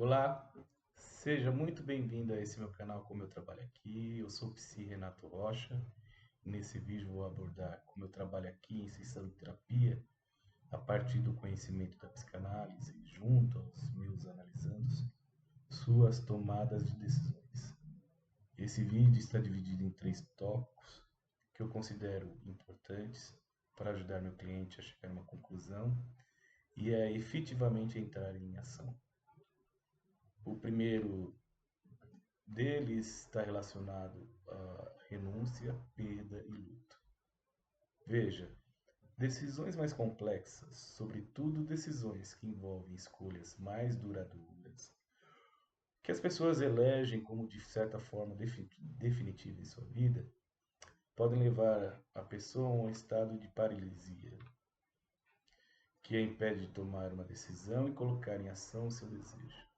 Olá, seja muito bem-vindo a esse meu canal Como Eu Trabalho Aqui. Eu sou o Psi Renato Rocha. Nesse vídeo vou abordar como eu trabalho aqui em sessão de terapia a partir do conhecimento da psicanálise, junto aos meus analisandos, suas tomadas de decisões. Esse vídeo está dividido em três tópicos que eu considero importantes para ajudar meu cliente a chegar a uma conclusão e a efetivamente entrar em ação. O primeiro deles está relacionado à renúncia, perda e luto. Veja, decisões mais complexas, sobretudo decisões que envolvem escolhas mais duradouras, que as pessoas elegem como de certa forma definitiva em sua vida, podem levar a pessoa a um estado de paralisia, que a impede de tomar uma decisão e colocar em ação o seu desejo.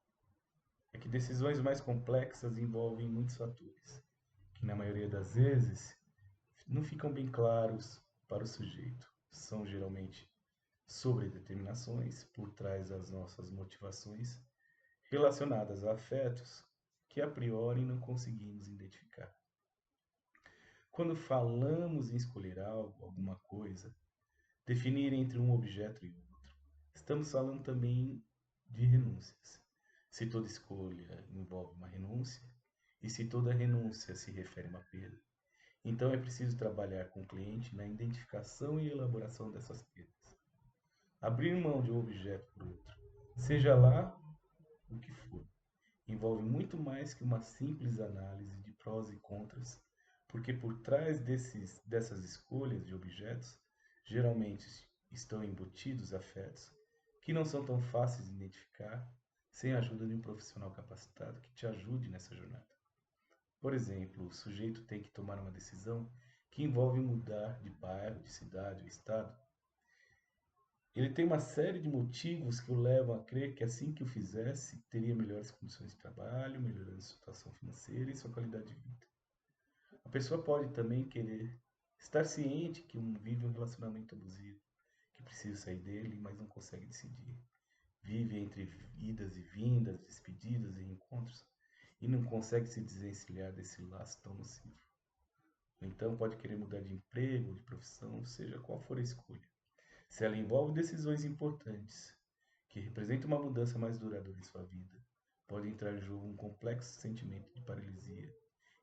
É que decisões mais complexas envolvem muitos fatores, que na maioria das vezes não ficam bem claros para o sujeito. São geralmente sobredeterminações por trás das nossas motivações relacionadas a afetos que a priori não conseguimos identificar. Quando falamos em escolher algo, alguma coisa, definir entre um objeto e outro, estamos falando também de renúncias. Se toda escolha envolve uma renúncia, e se toda renúncia se refere a uma perda, então é preciso trabalhar com o cliente na identificação e elaboração dessas perdas. Abrir mão de um objeto por outro, seja lá o que for, envolve muito mais que uma simples análise de prós e contras, porque por trás dessas escolhas de objetos, geralmente estão embutidos afetos que não são tão fáceis de identificar sem a ajuda de um profissional capacitado que te ajude nessa jornada. Por exemplo, o sujeito tem que tomar uma decisão que envolve mudar de bairro, de cidade ou estado. Ele tem uma série de motivos que o levam a crer que assim que o fizesse, teria melhores condições de trabalho, melhorando a situação financeira e sua qualidade de vida. A pessoa pode também querer estar ciente que vive um relacionamento abusivo, que precisa sair dele, mas não consegue decidir. Vive entre idas e vindas, despedidas e encontros, e não consegue se desvencilhar desse laço tão nocivo. Ou então pode querer mudar de emprego, de profissão, seja qual for a escolha. Se ela envolve decisões importantes, que representam uma mudança mais duradoura em sua vida, pode entrar em jogo um complexo sentimento de paralisia,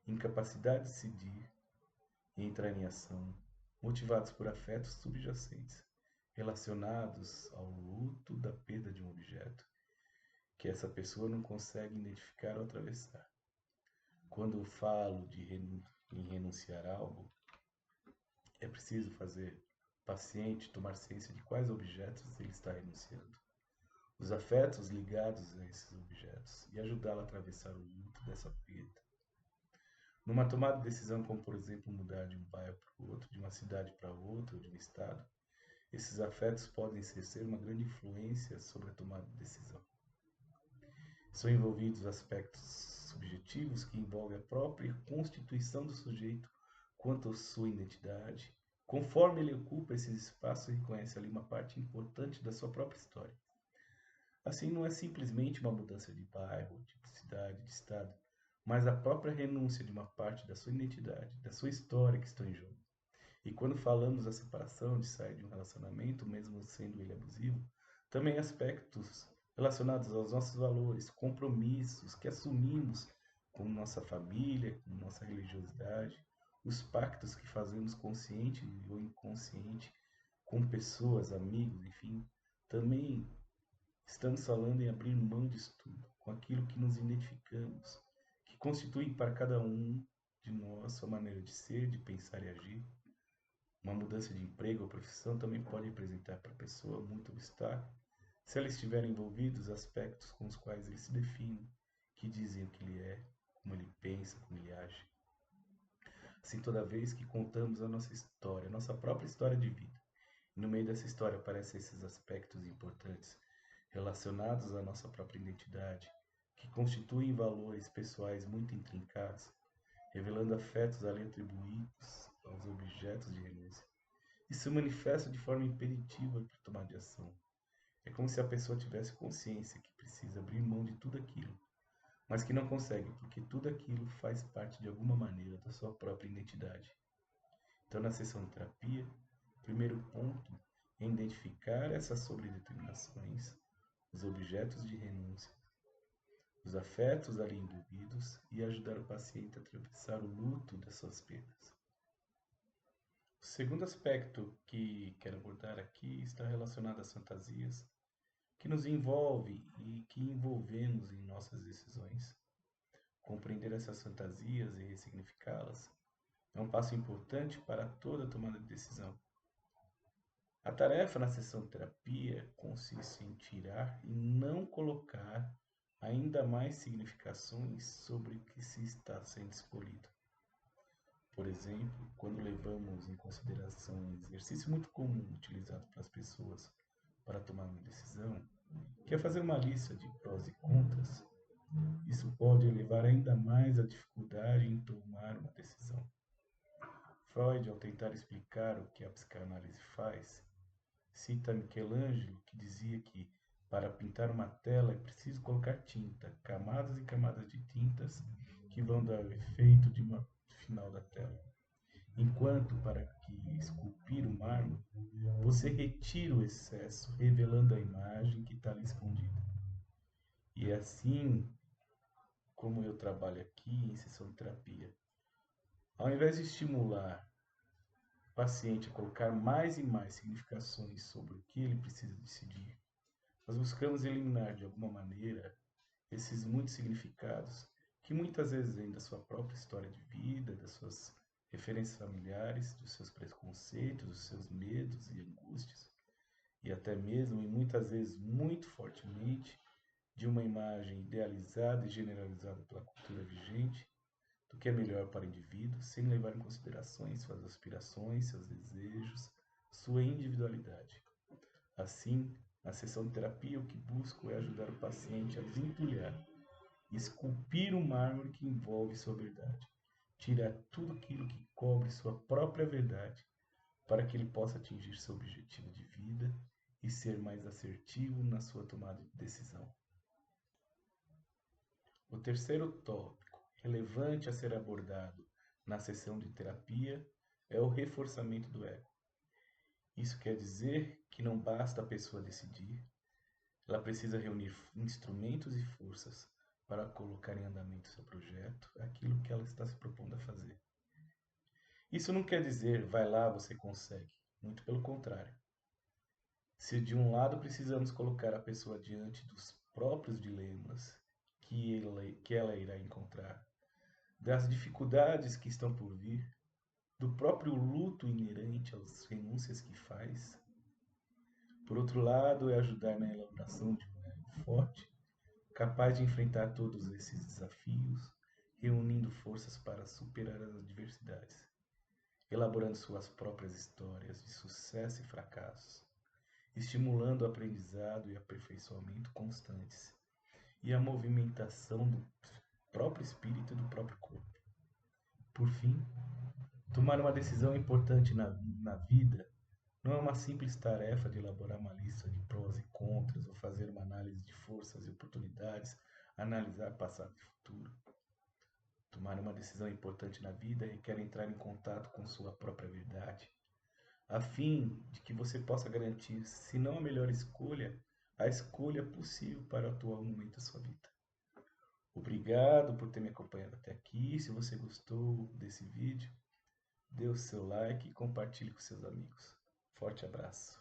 incapacidade de decidir e entrar em ação, motivados por afetos subjacentes, relacionados ao luto da perda de um objeto, que essa pessoa não consegue identificar ou atravessar. Quando eu falo em renunciar a algo, é preciso fazer o paciente tomar ciência de quais objetos ele está renunciando, os afetos ligados a esses objetos e ajudá-lo a atravessar o luto dessa perda. Numa tomada de decisão, como por exemplo mudar de um bairro para o outro, de uma cidade para outra, ou de um estado, esses afetos podem exercer uma grande influência sobre a tomada de decisão. São envolvidos aspectos subjetivos que envolvem a própria constituição do sujeito quanto à sua identidade. Conforme ele ocupa esses espaços, reconhece ali uma parte importante da sua própria história. Assim, não é simplesmente uma mudança de bairro, de cidade, de estado, mas a própria renúncia de uma parte da sua identidade, da sua história que estão em jogo. E quando falamos da separação, de sair de um relacionamento, mesmo sendo ele abusivo, também aspectos relacionados aos nossos valores, compromissos que assumimos com nossa família, com nossa religiosidade, os pactos que fazemos consciente ou inconsciente com pessoas, amigos, enfim, também estamos falando em abrir mão disso tudo, com aquilo que nos identificamos, que constitui para cada um de nós sua maneira de ser, de pensar e agir. Uma mudança de emprego ou profissão também pode representar para a pessoa muito obstáculo se ela estiver envolvida os aspectos com os quais ele se define, que dizem o que ele é, como ele pensa, como ele age. Assim, toda vez que contamos a nossa história, a nossa própria história de vida, e no meio dessa história aparecem esses aspectos importantes relacionados à nossa própria identidade, que constituem valores pessoais muito intrincados, revelando afetos ali atribuídos aos objetos de renúncia. Isso se manifesta de forma impeditiva para tomar de ação. É como se a pessoa tivesse consciência que precisa abrir mão de tudo aquilo, mas que não consegue, porque tudo aquilo faz parte de alguma maneira da sua própria identidade. Então, na sessão de terapia, o primeiro ponto é identificar essas sobredeterminações, os objetos de renúncia, os afetos ali envolvidos e ajudar o paciente a atravessar o luto das suas perdas. O segundo aspecto que quero abordar aqui está relacionado às fantasias que nos envolvem e que envolvemos em nossas decisões. Compreender essas fantasias e ressignificá-las é um passo importante para toda tomada de decisão. A tarefa na sessão de terapia consiste em tirar e não colocar ainda mais significações sobre o que se está sendo escolhido. Por exemplo, quando levamos em consideração um exercício muito comum utilizado pelas pessoas para tomar uma decisão, que é fazer uma lista de prós e contras, isso pode elevar ainda mais a dificuldade em tomar uma decisão. Freud, ao tentar explicar o que a psicanálise faz, cita Michelangelo, que dizia que para pintar uma tela é preciso colocar tinta, camadas e camadas de tintas que vão dar o efeito de uma final da tela. Enquanto para que esculpir o mármore, você retira o excesso, revelando a imagem que está ali escondida. E é assim como eu trabalho aqui em sessão de terapia. Ao invés de estimular o paciente a colocar mais e mais significações sobre o que ele precisa decidir, nós buscamos eliminar de alguma maneira esses muitos significados que muitas vezes vêm da sua própria história de vida, das suas referências familiares, dos seus preconceitos, dos seus medos e angústias, e até mesmo, e muitas vezes muito fortemente, de uma imagem idealizada e generalizada pela cultura vigente do que é melhor para o indivíduo, sem levar em consideração suas aspirações, seus desejos, sua individualidade. Assim, na sessão de terapia, o que busco é ajudar o paciente a desentulhar e esculpir o mármore que envolve sua verdade, tirar tudo aquilo que cobre sua própria verdade, para que ele possa atingir seu objetivo de vida e ser mais assertivo na sua tomada de decisão. O terceiro tópico relevante a ser abordado na sessão de terapia é o reforçamento do ego. Isso quer dizer que não basta a pessoa decidir, ela precisa reunir instrumentos e forças para colocar em andamento seu projeto, aquilo que ela está se propondo a fazer. Isso não quer dizer, vai lá, você consegue. Muito pelo contrário. Se de um lado precisamos colocar a pessoa diante dos próprios dilemas que ela irá encontrar, das dificuldades que estão por vir, do próprio luto inerente às renúncias que faz. Por outro lado, é ajudar na elaboração de um ego forte, capaz de enfrentar todos esses desafios, reunindo forças para superar as adversidades, elaborando suas próprias histórias de sucesso e fracassos, estimulando o aprendizado e aperfeiçoamento constantes e a movimentação do próprio espírito e do próprio corpo. Por fim, tomar uma decisão importante na vida não é uma simples tarefa de elaborar uma lista de prós e contras ou fazer uma análise de forças e oportunidades, analisar passado e futuro. Tomar uma decisão importante na vida requer entrar em contato com sua própria verdade, a fim de que você possa garantir, se não a melhor escolha, a escolha possível para o atual momento da sua vida. Obrigado por ter me acompanhado até aqui. Se você gostou desse vídeo, dê o seu like e compartilhe com seus amigos. Forte abraço.